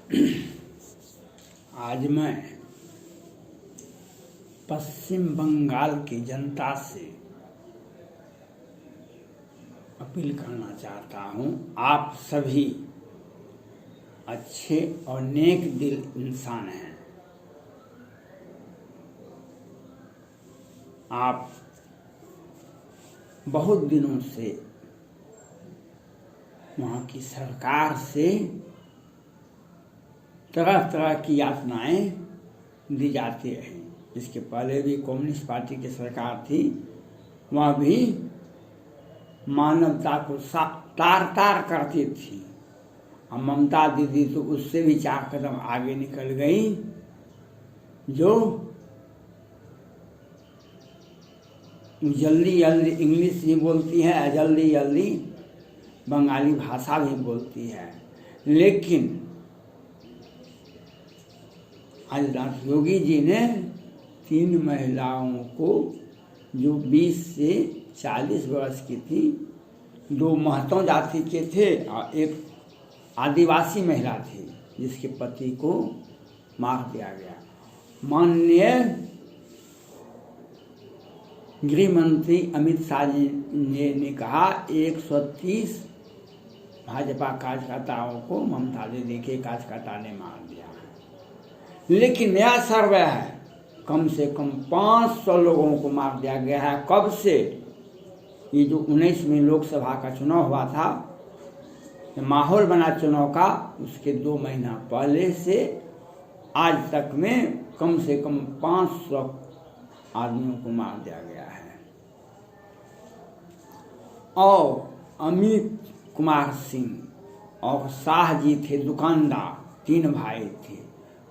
आज मैं पश्चिम बंगाल की जनता से अपील करना चाहता हूँ। आप सभी अच्छे और नेक दिल इंसान हैं। आप बहुत दिनों से वहाँ की सरकार से तरह तरह की यातनाएं दी जाती रहीं। इसके पहले भी कम्युनिस्ट पार्टी की सरकार थी, वह भी मानवता को तार तार करती थी। और ममता दीदी तो उससे भी 4 कदम आगे निकल गई, जो जल्दी जल्दी इंग्लिश भी बोलती है, जल्दी जल्दी बंगाली भाषा भी बोलती है। लेकिन आदित्यनाथ योगी जी ने 3 महिलाओं को, जो 20 से 40 वर्ष की थी, 2 महतो जाति के थे और एक आदिवासी महिला थी, जिसके पति को मार दिया गया। माननीय गृह मंत्री अमित शाह जी ने कहा 130 भाजपा कार्यकर्ताओं को ममता दीदी के कार्यकर्ता ने मार दिया। लेकिन नया सर्वे है, कम से कम 500 लोगों को मार दिया गया है। कब से? ये जो 19 में लोकसभा का चुनाव हुआ था, माहौल बना चुनाव का, उसके 2 महीना पहले से आज तक में कम से कम 500 आदमियों को मार दिया गया है। और अमित कुमार सिंह और शाह जी थे दुकानदार, 3 भाई थे,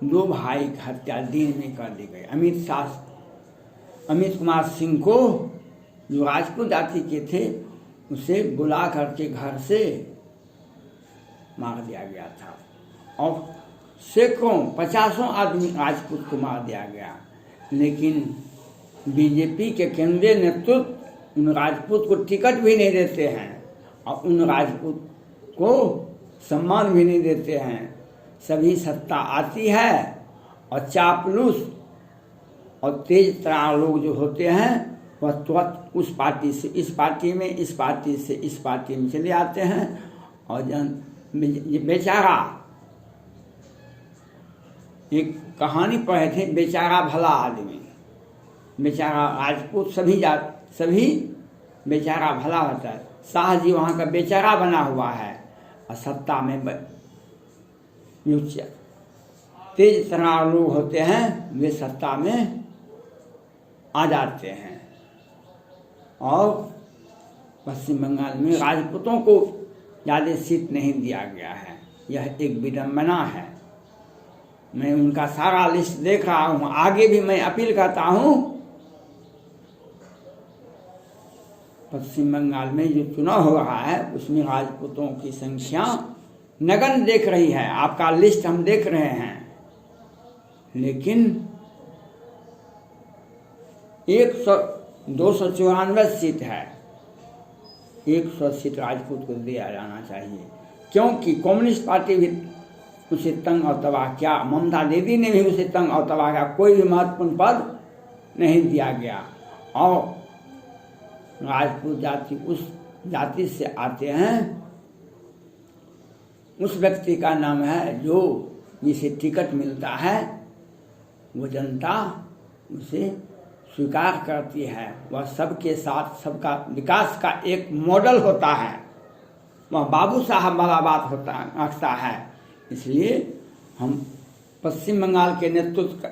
2 भाई की हत्या दिन में कर दी गई। अमित कुमार सिंह को, जो राजपूत जाति के थे, उसे बुला करके घर से मार दिया गया था। और सैकड़ों 50 आदमी राजपूत को मार दिया गया। लेकिन बीजेपी के केंद्रीय नेतृत्व उन राजपूत को टिकट भी नहीं देते हैं और उन राजपूत को सम्मान भी नहीं देते हैं। सभी सत्ता आती है और चापलूस और तेज तरार लोग जो होते हैं, वह तुरंत उस पार्टी से इस पार्टी में, इस पार्टी से इस पार्टी में चले आते हैं। और ये बेचारा, एक कहानी पढ़े थे, बेचारा भला आदमी, बेचारा राजपूत सभी बेचारा भला होता है। शाह जी वहाँ का बेचारा बना हुआ है और सत्ता में तेज तरार लोग होते हैं, वे सत्ता में आ जाते हैं। और पश्चिम बंगाल में राजपूतों को ज़्यादा सीट नहीं दिया गया है, यह एक विडंबना है। मैं उनका सारा लिस्ट देख रहा हूँ। आगे भी मैं अपील करता हूँ, पश्चिम बंगाल में जो चुनाव हो रहा है उसमें राजपूतों की संख्या नगण्य देख रही है। आपका लिस्ट हम देख रहे हैं, लेकिन 294 सीट है, 100 सीट राजपूत को दिया जाना चाहिए। क्योंकि कम्युनिस्ट पार्टी भी उसे तंग और तबाह किया, ममता दीदी ने भी उसे तंग और तबाह किया, कोई भी महत्वपूर्ण पद नहीं दिया गया। और राजपूत जाति उस जाति से आते हैं, उस व्यक्ति का नाम है जो जिसे टिकट मिलता है, वो जनता उसे स्वीकार करती है। वह सबके साथ सबका विकास का एक मॉडल होता है, वह बाबू साहब वाला बात रखता है। इसलिए हम पश्चिम बंगाल के नेतृत्व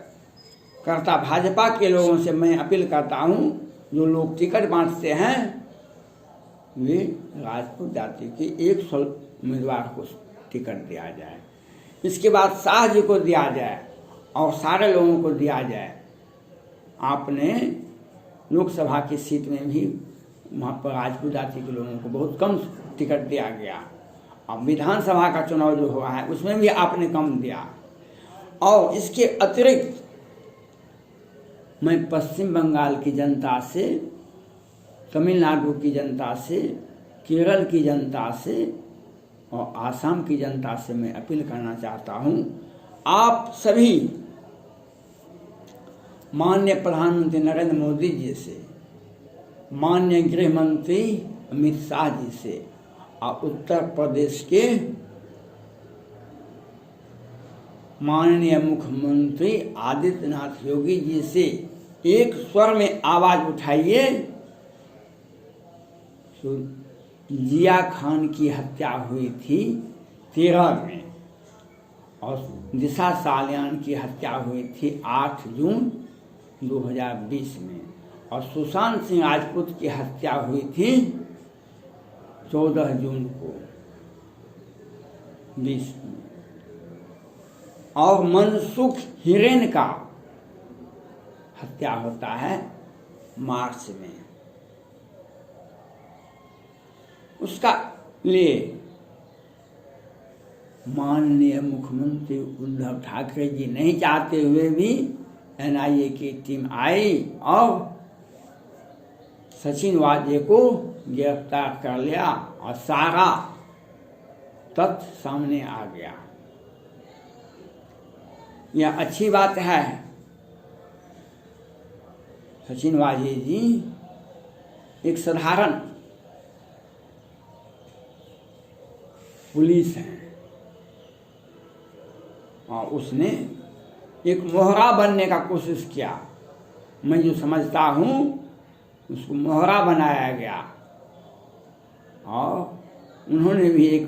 करता भाजपा के लोगों से मैं अपील करता हूँ, जो लोग टिकट बांटते हैं, वे राजपूत जाति के 100 उम्मीदवार को टिकट दिया जाए। इसके बाद शाह जी को दिया जाए और सारे लोगों को दिया जाए। आपने लोकसभा की सीट में भी वहाँ पर राजपूत जाति के लोगों को बहुत कम टिकट दिया गया। अब विधानसभा का चुनाव जो हुआ है उसमें भी आपने कम दिया। और इसके अतिरिक्त मैं पश्चिम बंगाल की जनता से, तमिलनाडु की जनता से, केरल की जनता से और आसाम की जनता से मैं अपील करना चाहता हूँ, आप सभी माननीय प्रधानमंत्री नरेंद्र मोदी जी से, माननीय गृह मंत्री अमित शाह जी से और उत्तर प्रदेश के माननीय मुख्यमंत्री आदित्यनाथ योगी जी से एक स्वर में आवाज उठाइए। जिया खान की हत्या हुई थी 13 में और दिशा सालियान की हत्या हुई थी 8 जून 2020 में और सुशांत सिंह राजपूत की हत्या हुई थी 14 जून को 20 में और मनसुख हिरेन का हत्या होता है मार्च में। उसका लिए माननीय मुख्यमंत्री उद्धव ठाकरे जी नहीं चाहते हुए भी एनआईए की टीम आई और सचिन वाजे को गिरफ्तार कर लिया और सारा तथ्य सामने आ गया। यह अच्छी बात है। सचिन वाजे जी एक साधारण पुलिस है और उसने एक मोहरा बनने का कोशिश किया। मैं जो समझता हूँ उसको मोहरा बनाया गया और उन्होंने भी एक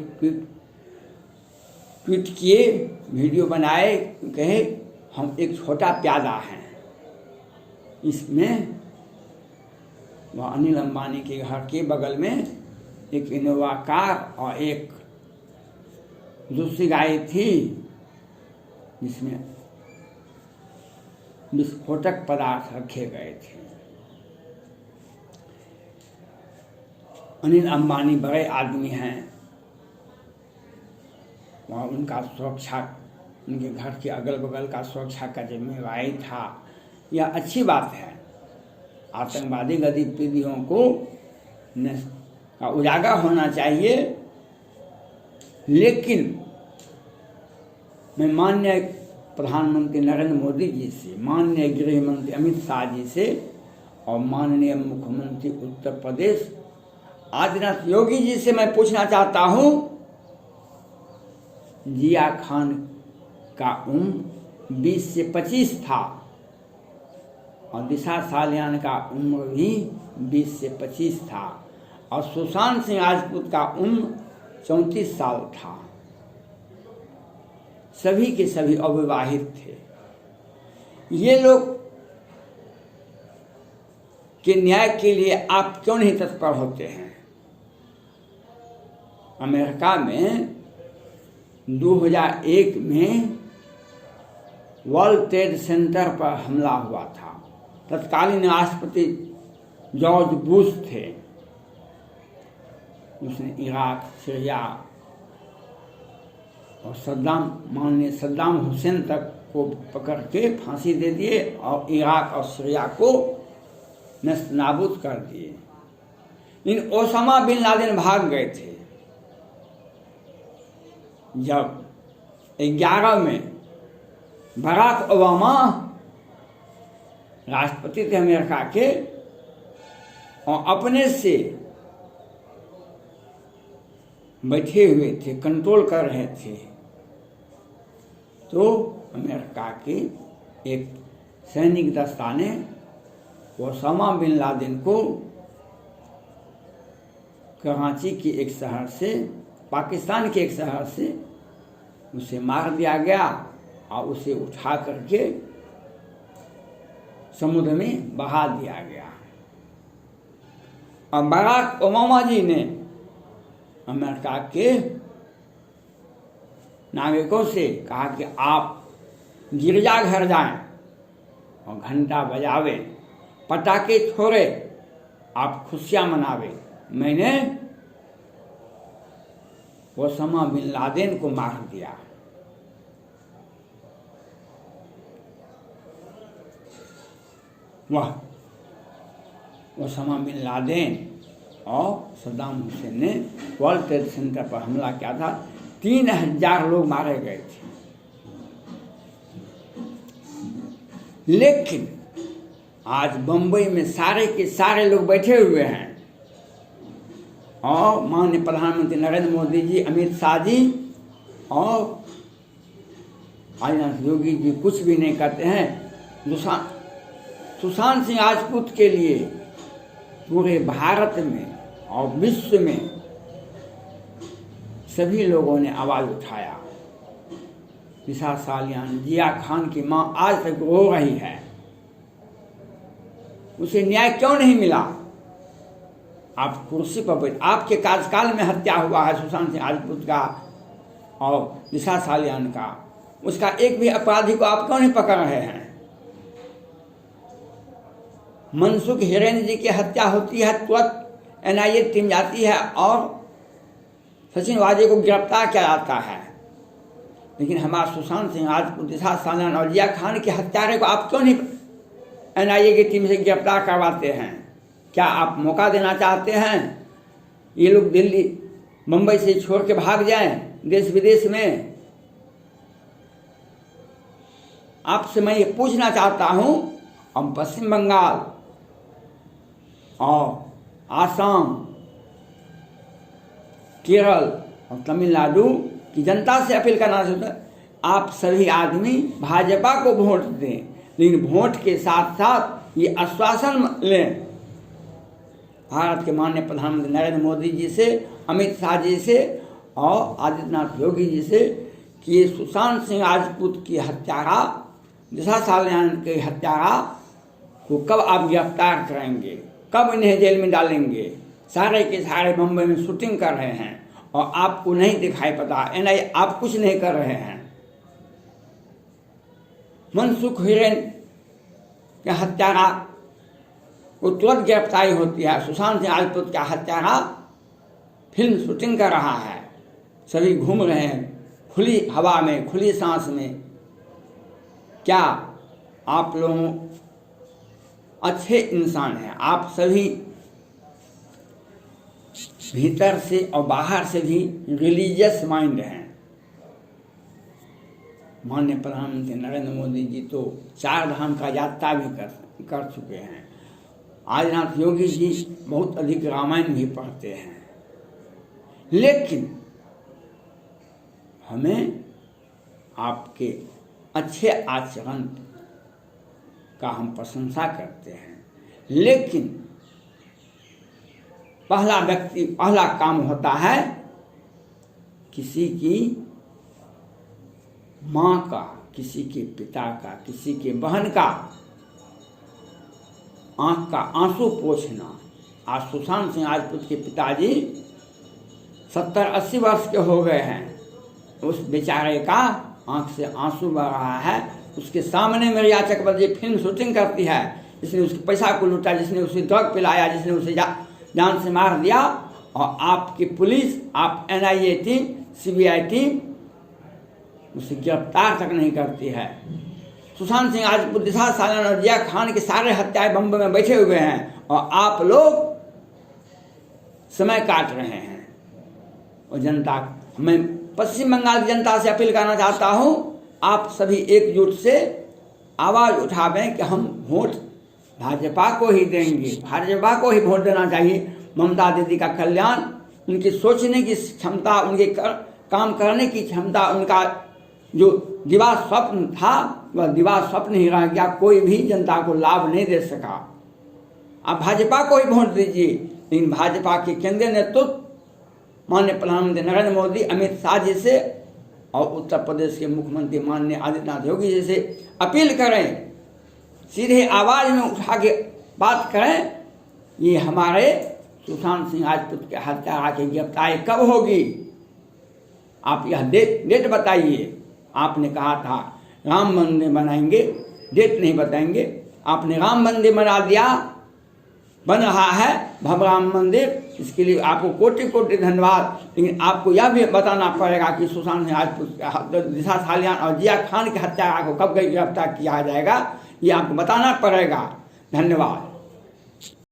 ट्वीट किए, वीडियो बनाए, कहे हम एक छोटा प्यादा हैं। इसमें वह अनिल अंबानी के घर के बगल में एक इनोवा कार और एक दूसरी गाड़ी थी जिसमें विस्फोटक पदार्थ रखे गए थे। अनिल अंबानी बड़े आदमी हैं, वहाँ उनका सुरक्षा, उनके घर के अगल बगल का सुरक्षा का जिम्मेवारी था। यह अच्छी बात है। आतंकवादी गतिविधियों को का उजागर होना चाहिए, लेकिन मैं माननीय प्रधानमंत्री नरेंद्र मोदी जी से, माननीय गृह मंत्री अमित शाह जी से और माननीय मुख्यमंत्री उत्तर प्रदेश आदित्यनाथ योगी जी से मैं पूछना चाहता हूँ, जिया खान का उम्र 20 से 25 था और दिशा सालियान का उम्र भी 20 से 25 था और सुशांत सिंह राजपूत का उम्र 34 साल था। सभी के सभी अविवाहित थे। ये लोग के न्याय के लिए आप क्यों नहीं तत्पर होते हैं? अमेरिका में 2001 में वर्ल्ड ट्रेड सेंटर पर हमला हुआ था। तत्कालीन राष्ट्रपति जॉर्ज बुश थे। उसने इराक, सीरिया और माननीय सद्दाम हुसैन तक को पकड़ के फांसी दे दिए और इराक और सीरिया को नष्ट नाबूद कर दिए। इन ओसामा बिन लादेन भाग गए थे। जब 11 में बराक ओबामा राष्ट्रपति थे अमेरिका के और अपने से बैठे हुए थे, कंट्रोल कर रहे थे, तो अमेरिका के एक सैनिक दस्ता ने ओसामा बिन लादेन को कराची के एक शहर से, पाकिस्तान के एक शहर से उसे मार दिया गया और उसे उठा करके समुद्र में बहा दिया गया। और बराक ओबामा जी ने अमेरिका के नागरिकों से कहा कि आप गिरजाघर जाएं और घंटा बजावे, पटाखे छोड़े, आप खुशियां मनावे। मैंने ओसामा बिन लादेन को मार दिया। वह ओसामा बिन लादेन और सद्दाम हुसैन ने वर्ल्ड ट्रेड सेंटर पर हमला किया था। 3000 लोग मारे गए थे। लेकिन आज बंबई में सारे के सारे लोग बैठे हुए हैं और माननीय प्रधानमंत्री नरेंद्र मोदी जी, अमित शाह जी और आदित्यनाथ योगी जी कुछ भी नहीं करते हैं। सुशांत सिंह राजपूत के लिए पूरे भारत में और विश्व में सभी लोगों ने आवाज उठाया। निशा सालियान, जिया खान की मां आज तक रो रही है। उसे न्याय क्यों नहीं मिला? आप कुर्सी पर बैठ, आपके कार्यकाल में हत्या हुआ है सुशांत सिंह राजपूत का और निशा सालियान का। उसका एक भी अपराधी को आप क्यों नहीं पकड़ रहे हैं? मनसुख हिरेन जी की हत्या होती है, तुरंत NIA टीम जाती है और सचिन वाजे को गिरफ्तार किया जाता है। लेकिन हमारा सुशांत सिंह राजपूत, निशा सालियान और जिया खान के हत्यारे को आप क्यों नहीं NIA की टीम से गिरफ्तार करवाते हैं? क्या आप मौका देना चाहते हैं ये लोग दिल्ली मुंबई से छोड़ के भाग जाएं देश विदेश में? आपसे मैं ये पूछना चाहता हूं, हम पश्चिम बंगाल और आसाम, केरल और तमिलनाडु की जनता से अपील करना चाहता हूं, आप सभी आदमी भाजपा को वोट दें, लेकिन वोट के साथ साथ ये आश्वासन लें भारत के माननीय प्रधानमंत्री नरेंद्र मोदी जी से, अमित शाह जी से और आदित्यनाथ योगी जी से कि ये सुशांत सिंह राजपूत की हत्यारा, निशा सालियान के हत्यारा को कब आप गिरफ्तार करेंगे, कब इन्हें जेल में डालेंगे? सारे के सारे मुंबई में शूटिंग कर रहे हैं और आपको नहीं दिखाई पता। NIA आप कुछ नहीं कर रहे हैं। मनसुख हिरेन के हत्यारा को तुरंत गिरफ्तारी होती है। सुशांत सिंह राजपूत का हत्यारा फिल्म शूटिंग कर रहा है, सभी घूम रहे हैं खुली हवा में, खुली सांस में। क्या आप लोग अच्छे इंसान हैं? आप सभी भीतर से और बाहर से भी रिलीजियस माइंड हैं। माननीय प्रधानमंत्री नरेंद्र मोदी जी तो 4 धाम का यात्रा भी कर चुके हैं। आदित्यनाथ योगी जी बहुत अधिक रामायण भी पढ़ते हैं। लेकिन हमें आपके अच्छे आचरण का हम प्रशंसा करते हैं, लेकिन पहला काम होता है किसी की माँ का, किसी के पिता का, किसी के बहन का आंख का आंसू पोंछना। आज सुशांत सिंह राजपूत के पिताजी 70-80 वर्ष के हो गए हैं। उस बेचारे का आंख से आंसू बह रहा है। उसके सामने मेरिया चक्रवर्ती फिल्म शूटिंग करती है, जिसने उसके पैसा को लूटा, जिसने उसे ड्रग पिलाया, जिसने उसे जान से मार दिया। और आपकी पुलिस, आप NIA टीम, CBI टीम उसे गिरफ्तार तक नहीं करती है। सुशांत सिंह राजपूत, निशा सालियान और जिया खान के सारे हत्याएं बम्बई में बैठे हुए हैं और आप लोग समय काट रहे हैं। और जनता, मैं पश्चिम बंगाल की जनता से अपील करना चाहता हूं, आप सभी एकजुट से आवाज उठावें कि हम वोट भाजपा को ही देंगे, भाजपा को ही वोट देना चाहिए। ममता दीदी का कल्याण, उनकी सोचने की क्षमता, उनके काम करने की क्षमता, उनका जो दिवा स्वप्न था वह दिवा स्वप्न ही रह गया। कोई भी जनता को लाभ नहीं दे सका। आप भाजपा को ही वोट दीजिए, लेकिन भाजपा के केंद्रीय नेतृत्व माननीय प्रधानमंत्री नरेंद्र मोदी, अमित शाह जी से और उत्तर प्रदेश के मुख्यमंत्री माननीय आदित्यनाथ योगी जी से अपील करें, सीधे आवाज में उठा के बात करें, ये हमारे सुशांत सिंह राजपूत के हत्यारा की गिरफ्तारी कब होगी? आप यह डेट बताइए। आपने कहा था राम मंदिर बनाएंगे, डेट नहीं बताएंगे। आपने राम मंदिर बना दिया, बन रहा है भव्य राम मंदिर, इसके लिए आपको कोटि कोटि धन्यवाद। लेकिन आपको यह भी बताना पड़ेगा कि सुशांत सिंह राजपूत, निशा सालियान और जिया खान के हत्यारा को कब गिरफ्तार किया जाएगा, ये आपको बताना पड़ेगा। धन्यवाद।